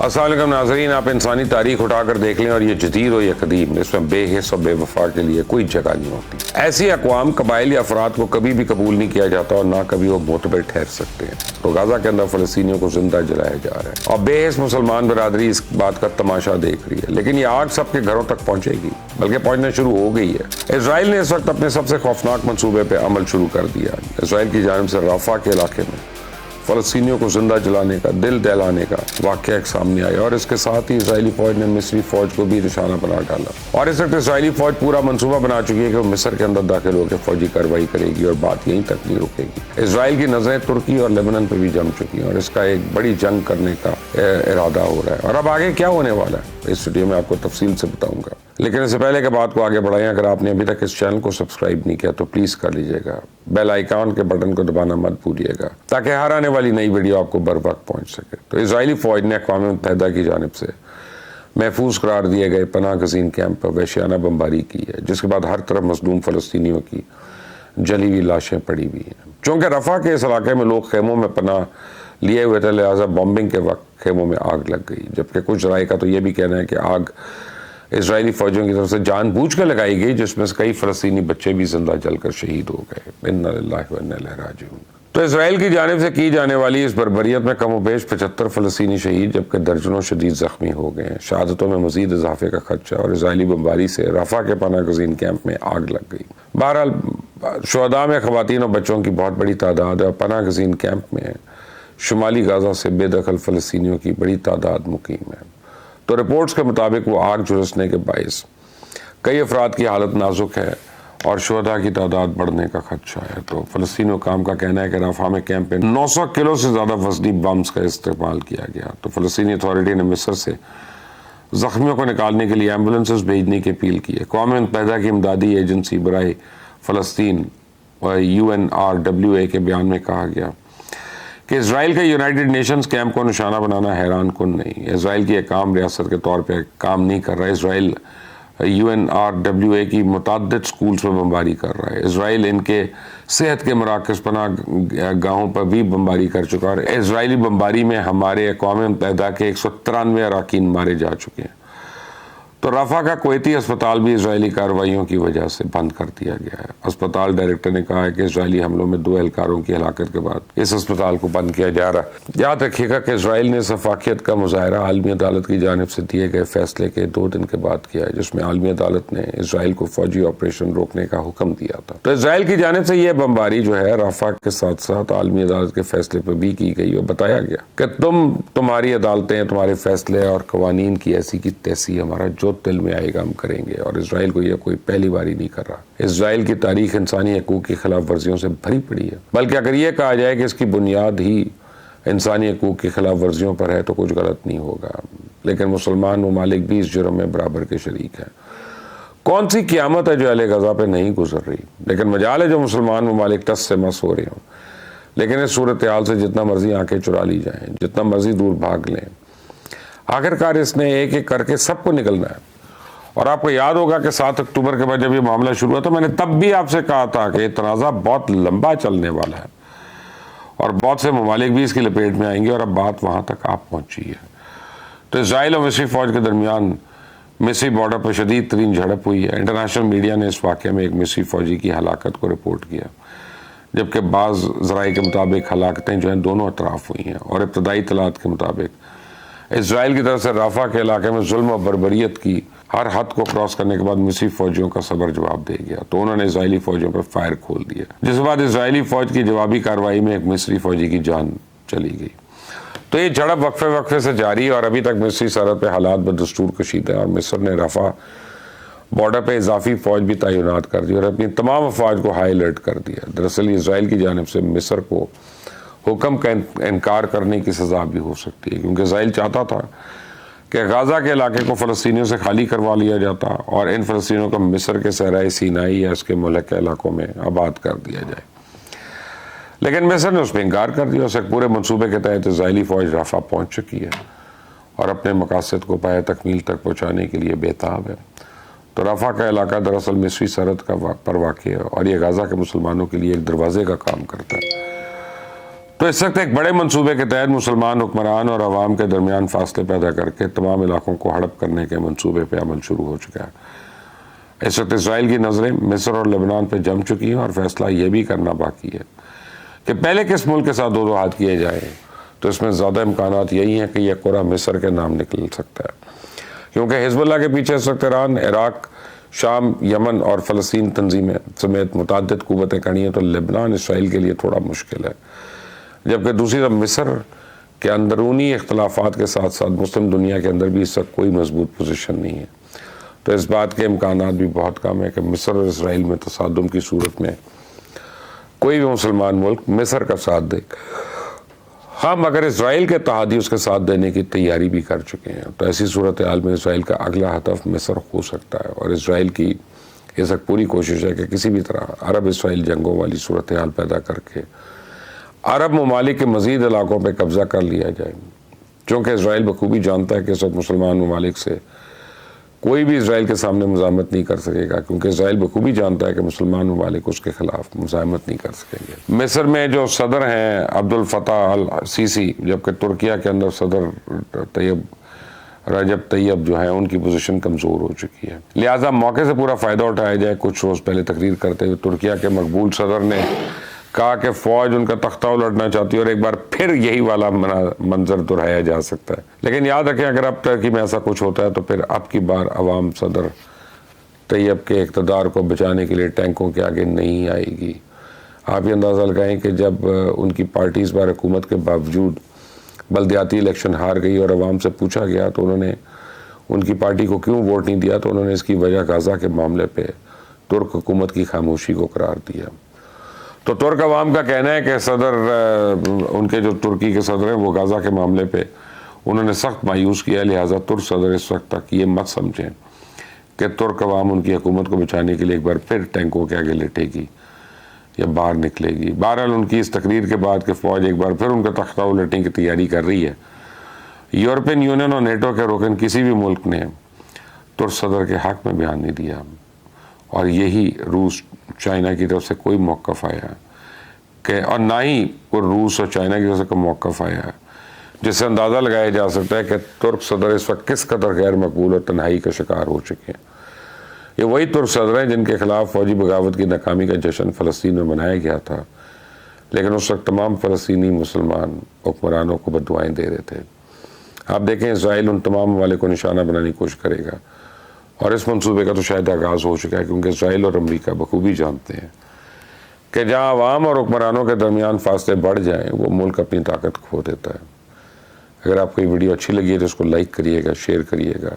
السلام علیکم ناظرین، آپ انسانی تاریخ اٹھا کر دیکھ لیں اور یہ جدید ہو یا قدیم، اس میں بے حس اور بے وفا کے لیے کوئی جگہ نہیں ہوتی۔ ایسی اقوام، قبائل یا افراد کو کبھی بھی قبول نہیں کیا جاتا اور نہ کبھی وہ معتبر ٹھہر سکتے ہیں۔ تو غزہ کے اندر فلسطینیوں کو زندہ جلایا جا رہا ہے اور بے حس مسلمان برادری اس بات کا تماشا دیکھ رہی ہے، لیکن یہ آگ سب کے گھروں تک پہنچے گی، بلکہ پہنچنا شروع ہو گئی ہے۔ اسرائیل نے اس وقت اپنے سب سے خوفناک منصوبے پہ عمل شروع کر دیا۔ اسرائیل کی جانب سے رافع کے علاقے میں فلسطینیوں کو زندہ جلانے کا، دل دہلانے کا واقعہ ایک سامنے آیا، اور اس کے ساتھ ہی اسرائیلی فوج نے مصری فوج کو بھی نشانہ بنا ڈالا۔ اور اس وقت اسرائیلی فوج پورا منصوبہ بنا چکی ہے کہ وہ مصر کے اندر داخل ہو کے فوجی کارروائی کرے گی، اور بات یہیں تک نہیں رکے گی۔ اسرائیل کی نظریں ترکی اور لیبنان پہ بھی جم چکی ہیں، اور اس کا ایک بڑی جنگ کرنے کا ارادہ ہو رہا ہے۔ اور اب آگے کیا ہونے والا ہے اس ویڈیو میں آپ کو تفصیل سے بتاؤں گا، لیکن اس سے پہلے کہ بات کو آگے بڑھائیں، اگر آپ نے ابھی تک اس چینل کو سبسکرائب نہیں کیا تو پلیز کر لیجئے گا، بیل آئیکن کے بٹن کو دبانا مت بھولیے گا تاکہ ہر آنے والی نئی ویڈیو آپ کو بر وقت پہنچ سکے۔ تو اسرائیلی فوج نے اقوام متحدہ کی جانب سے محفوظ قرار دیے گئے پناہ گزین کیمپ پر وحشیانہ بمباری کی ہے، جس کے بعد ہر طرف مظلوم فلسطینیوں کی جلی ہوئی لاشیں پڑی ہوئی ہیں۔ چونکہ رفح کے اس علاقے میں لوگ خیموں میں پناہ لیے ہوئے تھے، لہٰذا بمبنگ کے وقت خیموں میں آگ لگ گئی، جبکہ کچھ ذرائع کا تو یہ بھی کہنا ہے کہ آگ اسرائیلی فوجیوں کی طرف سے جان بوجھ کے لگائی گئی، جس میں سے کئی فلسطینی بچے بھی زندہ جل کر شہید ہو گئے۔ انا للہ و انا الیہ راجعون۔ تو اسرائیل کی جانب سے کی جانے والی اس بربریت میں کم و بیش 75 فلسطینی شہید، جبکہ درجنوں شدید زخمی ہو گئے ہیں۔ شہادتوں میں مزید اضافے کا خدشہ، اور اسرائیلی بمباری سے رفح کے پناہ گزین کیمپ میں آگ لگ گئی۔ بہرحال شہداء میں خواتین اور بچوں کی بہت بڑی تعداد ہے، اور پناہ گزین کیمپ میں شمالی غزہ سے بے دخل فلسطینیوں کی بڑی تعداد مقیم ہے۔ تو رپورٹس کے مطابق وہ آگ جھلسنے کے باعث کئی افراد کی حالت نازک ہے اور شہداء کی تعداد بڑھنے کا خدشہ ہے۔ تو فلسطینی حکام کا کہنا ہے کہ رفح میں کیمپ میں 900 کلو سے زیادہ وزنی بمز کا استعمال کیا گیا۔ تو فلسطینی اتھارٹی نے مصر سے زخمیوں کو نکالنے کے لیے ایمبولینسز بھیجنے کی اپیل کی ہے۔ اقوام متحدہ کی امدادی ایجنسی برائے فلسطین UNRWA کے بیان میں کہا گیا کہ اسرائیل کا یونائٹڈ نیشنز کیمپ کو نشانہ بنانا حیران کن نہیں۔ اسرائیل کی ایک عام ریاست کے طور پہ کام نہیں کر رہا ہے۔ اسرائیل UNRWA کی متعدد سکولز پر بمباری کر رہا ہے۔ اسرائیل ان کے صحت کے مراکز، پناہ گاہوں پر بھی بمباری کر چکا ہے۔ اسرائیلی بمباری میں ہمارے اقوام متحدہ کے 193 اراکین مارے جا چکے ہیں۔ تو رفح کا کویتی اسپتال بھی اسرائیلی کارروائیوں کی وجہ سے بند کر دیا گیا ہے۔ اسپتال ڈائریکٹر نے کہا ہے کہ اسرائیلی حملوں میں 2 اہلکاروں کی ہلاکت کے بعد اس اسپتال کو بند کیا جا رہا ہے۔ یاد رکھیے گا کہ اسرائیل نے شفافیت کا مظاہرہ عالمی عدالت کی جانب سے دیے گئے فیصلے کے 2 دن کے بعد کیا ہے، جس میں عالمی عدالت نے اسرائیل کو فوجی آپریشن روکنے کا حکم دیا تھا۔ تو اسرائیل کی جانب سے یہ بمباری جو ہے رفح کے ساتھ ساتھ عالمی عدالت کے فیصلے پر بھی کی گئی، اور بتایا گیا کہ تمہاری عدالتیں، تمہارے فیصلے اور قوانین کی ایسی کی تیسی، ہمارا جو دل میں آئے گا ہم کریں گے۔ اور اسرائیل کو یہ کوئی پہلی باری نہیں کر رہا۔ اسرائیل کی تاریخ انسانی حقوق کی خلاف ورزیوں سے بھری پڑی ہے، بلکہ اگر یہ کہا جائے کہ اس کی بنیاد ہی انسانی حقوق کی خلاف ورزیوں پر ہے تو کچھ غلط نہیں ہوگا۔ لیکن مسلمان ممالک بھی اس جرم میں برابر کے شریک ہیں۔ کون سی قیامت ہے جو اہل غزہ پہ نہیں گزر رہی؟ لیکن مجال ہے جو مسلمان ممالک ٹس سے مس ہو رہے ہوں۔ لیکن اس صورتحال سے جتنا مرضی آنکھیں چرا لی جائیں، جتنا مرضی دور بھاگ لیں، آخرکار اس نے ایک ایک کر کے سب کو نکلنا ہے۔ اور آپ کو یاد ہوگا کہ 7 اکتوبر کے بعد جب یہ معاملہ شروع ہوا تو میں نے تب بھی آپ سے کہا تھا کہ یہ تنازع بہت لمبا چلنے والا ہے اور بہت سے ممالک بھی اس کی لپیٹ میں آئیں گے، اور اب بات وہاں تک آپ پہنچی ہے۔ تو اسرائیل اور مصری فوج کے درمیان مصری بارڈر پر شدید ترین جھڑپ ہوئی ہے۔ انٹرنیشنل میڈیا نے اس واقعے میں ایک مصری فوجی کی ہلاکت کو رپورٹ کیا، جبکہ بعض ذرائع کے مطابق ہلاکتیں جو ہیں دونوں اطراف ہوئی ہیں۔ اور ابتدائی اطلاعات کے مطابق اسرائیل کی طرف سے رفح کے علاقے میں ظلم و بربریت کی ہر حد کو کراس کرنے کے بعد مصری فوجیوں کا صبر جواب دے گیا، تو انہوں نے اسرائیلی فوجیوں پر فائر کھول دیا، جس کے بعد اسرائیلی فوج کی جوابی کارروائی میں ایک مصری فوجی کی جان چلی گئی۔ تو یہ جھڑپ وقفے سے جاری ہے، اور ابھی تک مصری سرحد پہ حالات بدستور کشیدہ ہیں، اور مصر نے رفح بارڈر پہ اضافی فوج بھی تعینات کر دی اور اپنی تمام افواج کو ہائی الرٹ کر دیا۔ دراصل اسرائیل کی جانب سے مصر کو حکم کا انکار کرنے کی سزا بھی ہو سکتی ہے، کیونکہ اسرائیل چاہتا تھا کہ غزہ کے علاقے کو فلسطینیوں سے خالی کروا لیا جاتا اور ان فلسطینیوں کو مصر کے صحرائے سینائی یا اس کے ملحقہ علاقوں میں آباد کر دیا جائے، لیکن مصر نے اس پہ انکار کر دیا۔ اس ایک پورے منصوبے کے تحت اسرائیلی فوج رفح پہنچ چکی ہے اور اپنے مقاصد کو پایہ تکمیل تک پہنچانے کے لیے بےتاب ہے۔ تو رفح کا علاقہ دراصل مصری سرحد پر واقع ہے، اور یہ غزہ کے مسلمانوں کے لیے ایک دروازے کا کام کرتا ہے۔ تو اس وقت ایک بڑے منصوبے کے تحت مسلمان حکمران اور عوام کے درمیان فاصلے پیدا کر کے تمام علاقوں کو ہڑپ کرنے کے منصوبے پہ عمل شروع ہو چکا ہے۔ اس وقت اسرائیل کی نظریں مصر اور لبنان پہ جم چکی ہیں اور فیصلہ یہ بھی کرنا باقی ہے کہ پہلے کس ملک کے ساتھ دو ہاتھ کیے جائیں۔ تو اس میں زیادہ امکانات یہی ہیں کہ یہ قرہ مصر کے نام نکل سکتا ہے، کیونکہ حزب اللہ کے پیچھے اس وقت ایران، عراق، شام، یمن اور فلسطین تنظیمیں سمیت متعدد قوتیں کھڑی ہیں، تو لبنان اسرائیل کے لیے تھوڑا مشکل ہے۔ جبکہ دوسری طرف مصر کے اندرونی اختلافات کے ساتھ ساتھ مسلم دنیا کے اندر بھی اس وقت کوئی مضبوط پوزیشن نہیں ہے، تو اس بات کے امکانات بھی بہت کم ہے کہ مصر اور اسرائیل میں تصادم کی صورت میں کوئی بھی مسلمان ملک مصر کا ساتھ دے۔ ہم مگر اسرائیل کے اتحادی اس کے ساتھ دینے کی تیاری بھی کر چکے ہیں، تو ایسی صورتحال میں اسرائیل کا اگلا ہدف مصر ہو سکتا ہے، اور اسرائیل کی اس وقت پوری کوشش ہے کہ کسی بھی طرح عرب اسرائیل جنگوں والی صورتحال پیدا کر کے عرب ممالک کے مزید علاقوں پہ قبضہ کر لیا جائے، چونکہ اسرائیل بخوبی جانتا ہے کہ اس وقت مسلمان ممالک سے کوئی بھی اسرائیل کے سامنے مزاحمت نہیں کر سکے گا، کیونکہ اسرائیل بخوبی جانتا ہے کہ مسلمان ممالک اس کے خلاف مزاحمت نہیں کر سکیں گے۔ مصر میں جو صدر ہیں عبد الفتاح السیسی، جبکہ ترکیہ کے اندر صدر رجب طیب جو ہیں ان کی پوزیشن کمزور ہو چکی ہے، لہٰذا موقع سے پورا فائدہ اٹھایا جائے۔ کچھ روز پہلے تقریر کرتے ہوئے ترکیہ کے مقبول صدر نے کہا کہ فوج ان کا تختہ الٹنا چاہتی ہے اور ایک بار پھر یہی والا منظر دہرایا جا سکتا ہے، لیکن یاد رکھیں اگر اب ترکی میں ایسا کچھ ہوتا ہے تو پھر اب کی بار عوام صدر طیب کے اقتدار کو بچانے کے لیے ٹینکوں کے آگے نہیں آئے گی۔ آپ یہ اندازہ لگائیں کہ جب ان کی پارٹی اس بار حکومت کے باوجود بلدیاتی الیکشن ہار گئی اور عوام سے پوچھا گیا تو انہوں نے ان کی پارٹی کو کیوں ووٹ نہیں دیا، تو انہوں نے اس کی وجہ غزہ کے معاملے پہ ترک حکومت کی خاموشی کو قرار دیا۔ تو ترک عوام کا کہنا ہے کہ صدر ان کے جو ترکی کے صدر ہیں وہ غزہ کے معاملے پہ انہوں نے سخت مایوس کیا، لہٰذا ترک صدر اس وقت تک یہ مت سمجھیں کہ ترک عوام ان کی حکومت کو بچانے کے لیے ایک بار پھر ٹینکوں کے آگے لٹے گی یا باہر نکلے گی۔ بہرحال ان کی اس تقریر کے بعد کہ فوج ایک بار پھر ان کا تختہ الٹنے کی تیاری کر رہی ہے، یورپین یونین اور نیٹو کے رکن کسی بھی ملک نے ترک صدر کے حق میں بیان نہیں دیا، اور یہی روس چائنا کی طرف سے کوئی موقف آیا کہ اور نہ ہی کوئی روس اور چائنا کی طرف سے کوئی موقف آیا جس سے اندازہ لگایا جا سکتا ہے کہ ترک صدر اس وقت کس قدر غیر مقبول اور تنہائی کا شکار ہو چکے ہیں۔ یہ وہی ترک صدر ہیں جن کے خلاف فوجی بغاوت کی ناکامی کا جشن فلسطین میں منایا گیا تھا، لیکن اس وقت تمام فلسطینی مسلمان حکمرانوں کو بددعائیں دے رہے تھے۔ آپ دیکھیں اسرائیل ان تمام ممالک کو نشانہ بنانے کی کوشش کرے گا، اور اس منصوبے کا تو شاید آغاز ہو چکا ہے، کیونکہ اسرائیل اور امریکہ بخوبی جانتے ہیں کہ جہاں عوام اور حکمرانوں کے درمیان فاصلے بڑھ جائیں وہ ملک اپنی طاقت کھو دیتا ہے۔ اگر آپ کو یہ ویڈیو اچھی لگی ہے تو اس کو لائک کریے گا، شیئر کریے گا،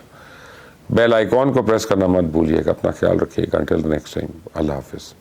بیل آئیکن کو پریس کرنا مت بھولیے گا۔ اپنا خیال رکھیے گا۔ انٹل نیکسٹ ٹائم، اللہ حافظ۔